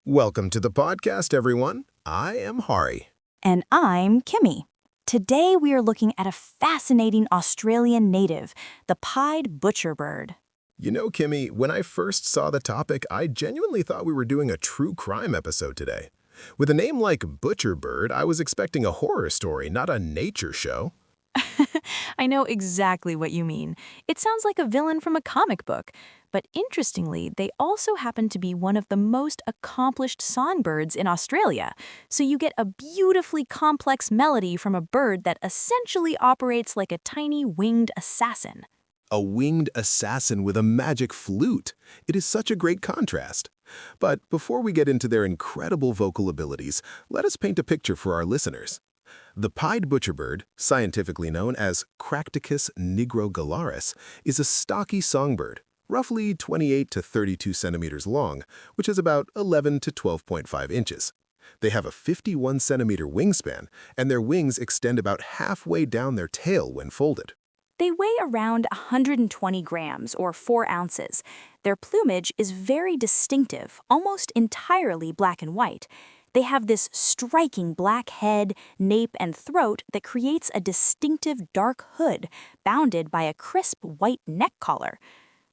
Welcome to the podcast, everyone. I am Hari. And I'm Kimmy. Today we are looking at a fascinating Australian native, the pied butcherbird. You know, Kimmy, when I first saw the topic, I genuinely thought we were doing a true crime episode today. With a name like Butcherbird, I was expecting a horror story, not a nature show. I know exactly what you mean. It sounds like a villain from a comic book. But interestingly, they also happen to be one of the most accomplished songbirds in Australia. So you get a beautifully complex melody from a bird that essentially operates like a tiny winged assassin. A winged assassin with a magic flute. It is such a great contrast. But before we get into their incredible vocal abilities, let us paint a picture for our listeners. The pied butcherbird, scientifically known as Cracticus nigrogalaris, is a stocky songbird, roughly 28 to 32 centimeters long, which is about 11 to 12.5 inches. They have a 51-centimeter wingspan, and their wings extend about halfway down their tail when folded. They weigh around 120 grams or 4 ounces. Their plumage is very distinctive, almost entirely black and white. They have this striking black head, nape, and throat that creates a distinctive dark hood bounded by a crisp white neck collar.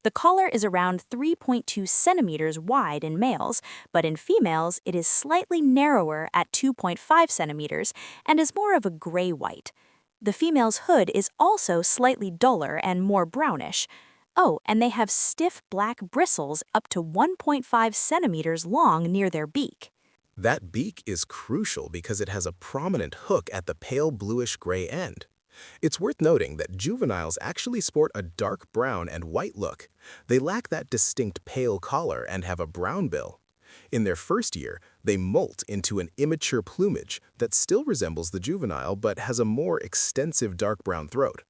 The collar is around 3.2 centimeters wide in males, but in females it is slightly narrower at 2.5 centimeters and is more of a gray-white. The female's hood is also slightly duller and more brownish. Oh, and they have stiff black bristles up to 1.5 centimeters long near their beak. That beak is crucial because it has a prominent hook at the pale bluish-gray end. It's worth noting that juveniles actually sport a dark brown and white look. They lack that distinct pale collar and have a brown bill. In their first year, they molt into an immature plumage that still resembles the juvenile but has a more extensive dark brown throat.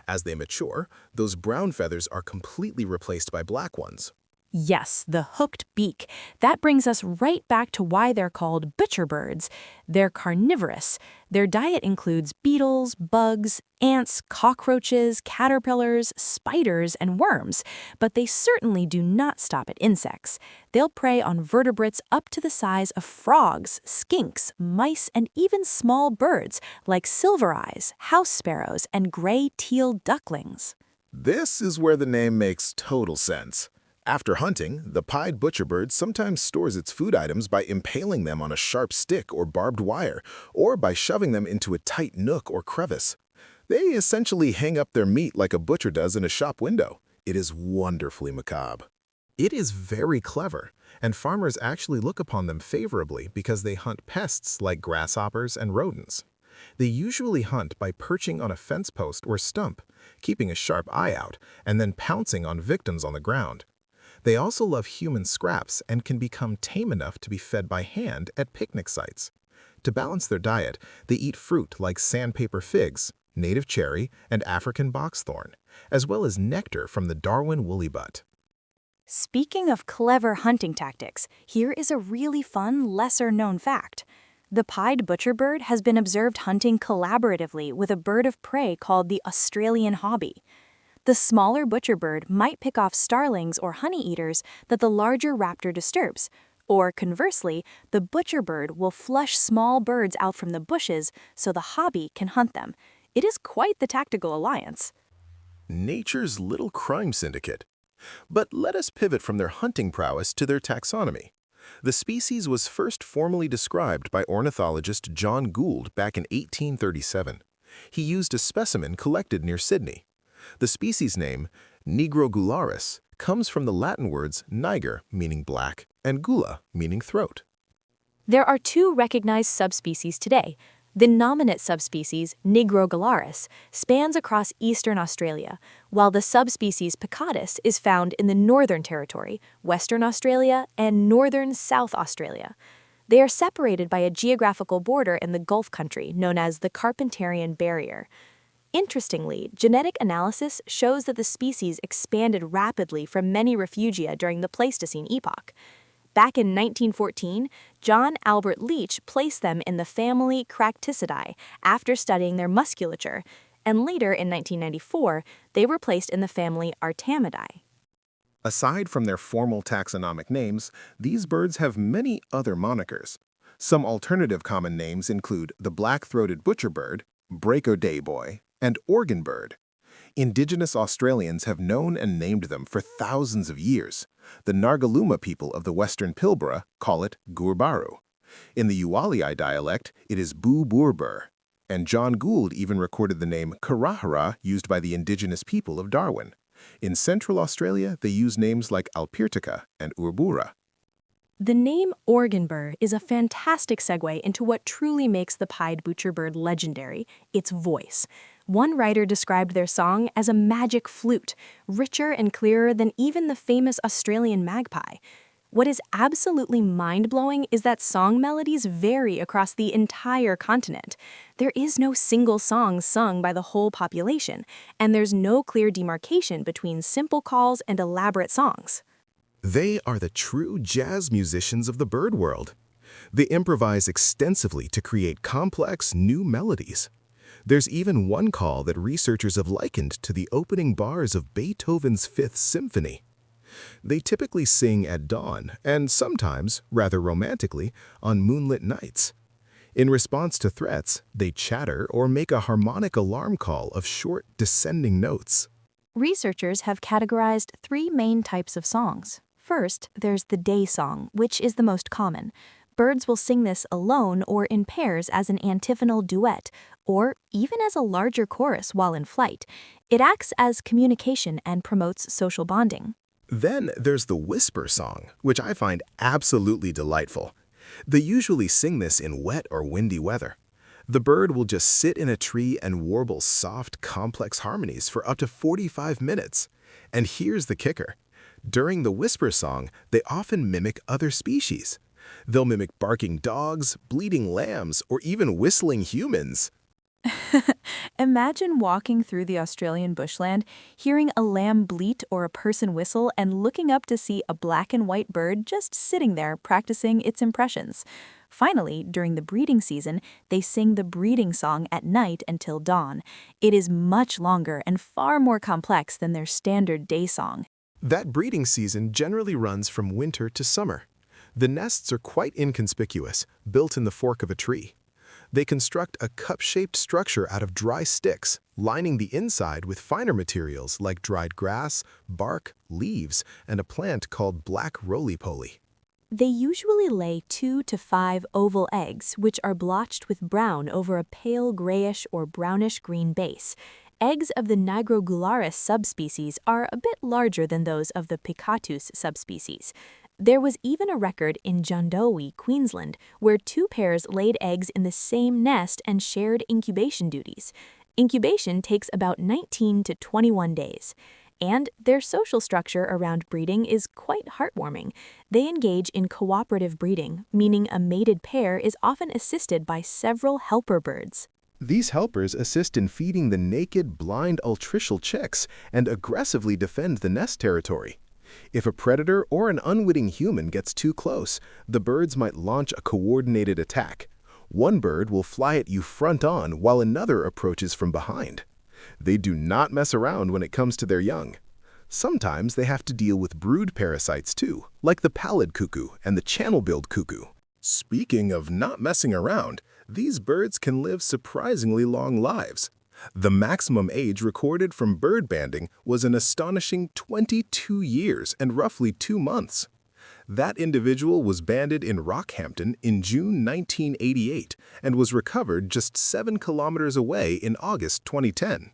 As they mature, those brown feathers are completely replaced by black ones. Yes, the hooked beak. That brings us right back to why they're called butcherbirds. They're carnivorous. Their diet includes beetles, bugs, ants, cockroaches, caterpillars, spiders, and worms. But they certainly do not stop at insects. They'll prey on vertebrates up to the size of frogs, skinks, mice, and even small birds like silvereyes, house sparrows, and gray-teal ducklings. This is where the name makes total sense. After hunting, the pied butcherbird sometimes stores its food items by impaling them on a sharp stick or barbed wire, or by shoving them into a tight nook or crevice. They essentially hang up their meat like a butcher does in a shop window. It is wonderfully macabre. It is very clever, and farmers actually look upon them favorably because they hunt pests like grasshoppers and rodents. They usually hunt by perching on a fence post or stump, keeping a sharp eye out, and then pouncing on victims on the ground. They also love human scraps and can become tame enough to be fed by hand at picnic sites. To balance their diet, they eat fruit like sandpaper figs, native cherry, and African boxthorn, as well as nectar from the Darwin woolly butt. Speaking of clever hunting tactics, here is a really fun, lesser-known fact. The pied butcherbird has been observed hunting collaboratively with a bird of prey called the Australian hobby. The smaller butcherbird might pick off starlings or honey-eaters that the larger raptor disturbs, or conversely, the butcherbird will flush small birds out from the bushes so the hobby can hunt them. It is quite the tactical alliance. Nature's little crime syndicate. But let us pivot from their hunting prowess to their taxonomy. The species was first formally described by ornithologist John Gould back in 1837. He used a specimen collected near Sydney. The species name, nigrogularis, comes from the Latin words niger, meaning black, and gula, meaning throat. There are 2 recognized subspecies today. The nominate subspecies, nigrogularis, spans across eastern Australia, while the subspecies picatus is found in the Northern Territory, Western Australia, and northern South Australia. They are separated by a geographical border in the Gulf country known as the Carpentarian Barrier. Interestingly, genetic analysis shows that the species expanded rapidly from many refugia during the Pleistocene epoch. Back in 1914, John Albert Leach placed them in the family Cracticidae after studying their musculature, and later in 1994, they were placed in the family Artamidae. Aside from their formal taxonomic names, these birds have many other monikers. Some alternative common names include the black-throated butcherbird, break-o'-day boy, and organ bird. Indigenous Australians have known and named them for thousands of years. The Nargaluma people of the Western Pilbara call it Gurbaru. In the Uwaliai dialect, it is Bu-Burbur. And John Gould even recorded the name Karahara used by the indigenous people of Darwin. In Central Australia, they use names like Alpirtica and Urbura. The name organ bird is a fantastic segue into what truly makes the pied butcherbird legendary, its voice. One writer described their song as a magic flute, richer and clearer than even the famous Australian magpie. What is absolutely mind-blowing is that song melodies vary across the entire continent. There is no single song sung by the whole population, and there's no clear demarcation between simple calls and elaborate songs. They are the true jazz musicians of the bird world. They improvise extensively to create complex, new melodies. There's even one call that researchers have likened to the opening bars of Beethoven's Fifth Symphony. They typically sing at dawn and sometimes, rather romantically, on moonlit nights. In response to threats, they chatter or make a harmonic alarm call of short, descending notes. Researchers have categorized three main types of songs. First, there's the day song, which is the most common. Birds will sing this alone or in pairs as an antiphonal duet, or even as a larger chorus while in flight. It acts as communication and promotes social bonding. Then there's the whisper song, which I find absolutely delightful. They usually sing this in wet or windy weather. The bird will just sit in a tree and warble soft, complex harmonies for up to 45 minutes. And here's the kicker. During the whisper song, they often mimic other species. They'll mimic barking dogs, bleating lambs, or even whistling humans. Imagine walking through the Australian bushland, hearing a lamb bleat or a person whistle, and looking up to see a black and white bird just sitting there practicing its impressions. Finally, during the breeding season, they sing the breeding song at night until dawn. It is much longer and far more complex than their standard day song. That breeding season generally runs from winter to summer. The nests are quite inconspicuous, built in the fork of a tree. They construct a cup-shaped structure out of dry sticks, lining the inside with finer materials like dried grass, bark, leaves, and a plant called black roly-poly. They usually lay 2 to 5 oval eggs, which are blotched with brown over a pale grayish or brownish-green base. Eggs of the nigrogularis subspecies are a bit larger than those of the picatus subspecies. There was even a record in Jandowae, Queensland, where 2 pairs laid eggs in the same nest and shared incubation duties. Incubation takes about 19 to 21 days. And their social structure around breeding is quite heartwarming. They engage in cooperative breeding, meaning a mated pair is often assisted by several helper birds. These helpers assist in feeding the naked, blind altricial chicks and aggressively defend the nest territory. If a predator or an unwitting human gets too close, the birds might launch a coordinated attack. One bird will fly at you front on while another approaches from behind. They do not mess around when it comes to their young. Sometimes they have to deal with brood parasites too, like the pallid cuckoo and the channel-billed cuckoo. Speaking of not messing around, these birds can live surprisingly long lives. The maximum age recorded from bird banding was an astonishing 22 years and roughly 2 months. That individual was banded in Rockhampton in June 1988 and was recovered just 7 kilometers away in August 2010.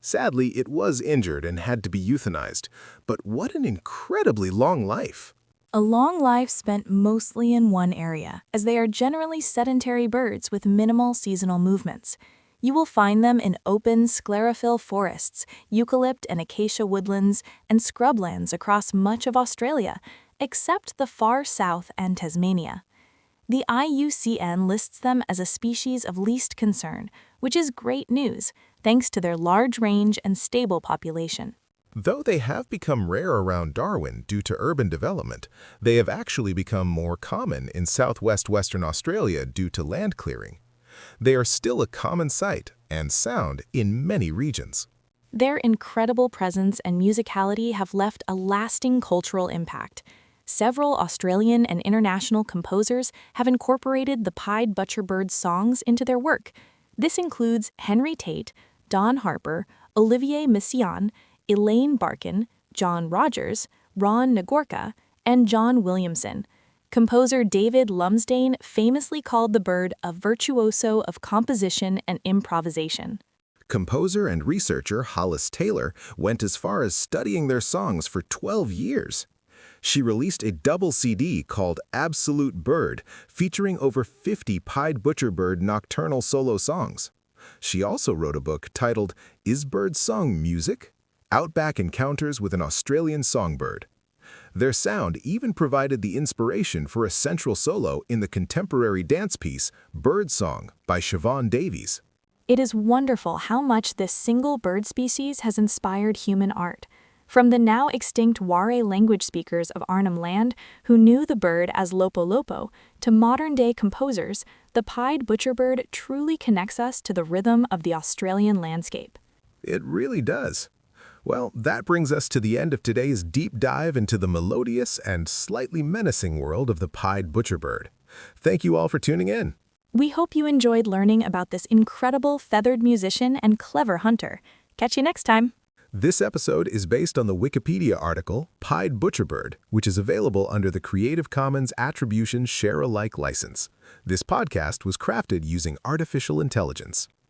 Sadly, it was injured and had to be euthanized, but what an incredibly long life. A long life spent mostly in one area, as they are generally sedentary birds with minimal seasonal movements. You will find them in open sclerophyll forests, eucalypt and acacia woodlands, and scrublands across much of Australia, except the far south and Tasmania. The IUCN lists them as a species of least concern, which is great news, thanks to their large range and stable population. Though they have become rare around Darwin due to urban development, they have actually become more common in southwest Western Australia due to land clearing. They are still a common sight and sound in many regions. Their incredible presence and musicality have left a lasting cultural impact. Several Australian and international composers have incorporated the pied Butcherbird songs into their work. This includes Henry Tate, Don Harper, Olivier Messiaen, Elaine Barkin, John Rogers, Ron Nagorka, and John Williamson. Composer David Lumsdaine famously called the bird a virtuoso of composition and improvisation. Composer and researcher Hollis Taylor went as far as studying their songs for 12 years. She released a double CD called Absolute Bird, featuring over 50 pied Butcherbird nocturnal solo songs. She also wrote a book titled Is Bird Song Music? Outback Encounters with an Australian Songbird. Their sound even provided the inspiration for a central solo in the contemporary dance piece Bird Song by Siobhan Davies. It is wonderful how much this single bird species has inspired human art. From the now extinct Waray language speakers of Arnhem Land, who knew the bird as Lopo, to modern-day composers, the pied Butcherbird truly connects us to the rhythm of the Australian landscape. It really does. Well, that brings us to the end of today's deep dive into the melodious and slightly menacing world of the pied Butcherbird. Thank you all for tuning in. We hope you enjoyed learning about this incredible feathered musician and clever hunter. Catch you next time. This episode is based on the Wikipedia article Pied Butcherbird, which is available under the Creative Commons Attribution Share-alike license. This podcast was crafted using artificial intelligence.